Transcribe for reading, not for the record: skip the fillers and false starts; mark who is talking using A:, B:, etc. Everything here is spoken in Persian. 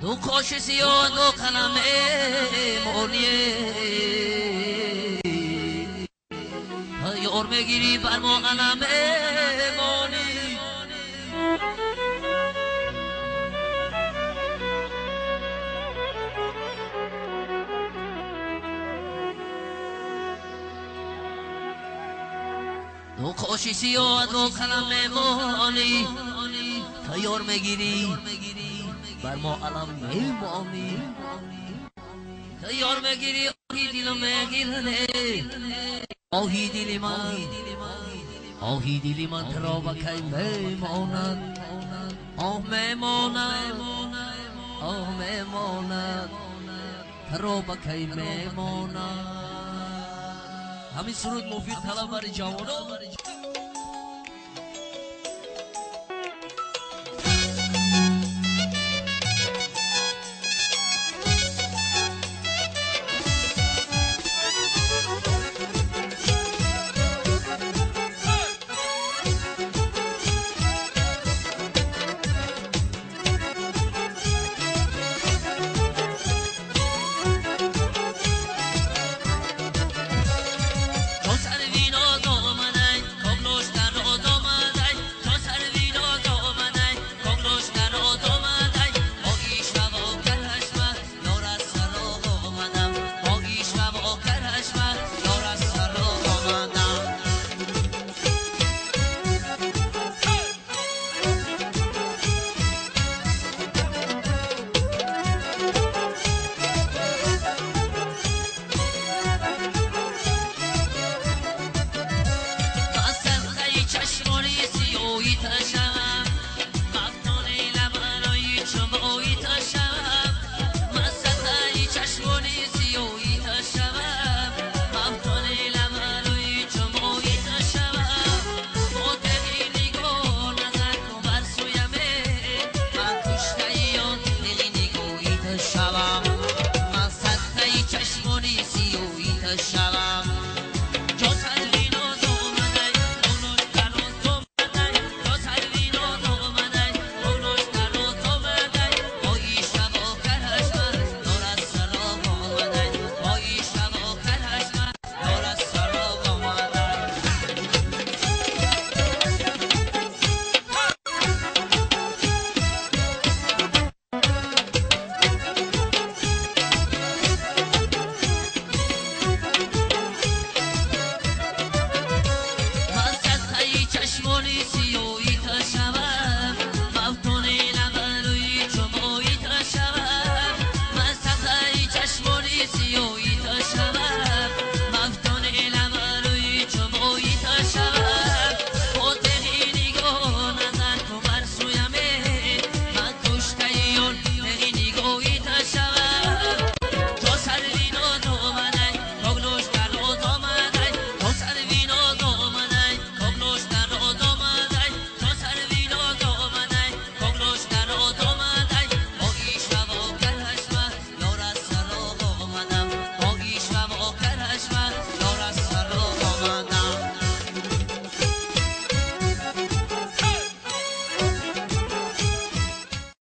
A: دو کاشی و دو کلمه مونیه یار میگیری بر ما قلمه مونی دو کاشی و دو کلمه مونی یار میگیری بر ما علم میمانی یار میگیری آهی دل میگیرنه آهی دل من آهی دل من ترا بکی میماند آه میماند آه میماند ترا بکی میماند همین سرود مفید طلب بر جوانان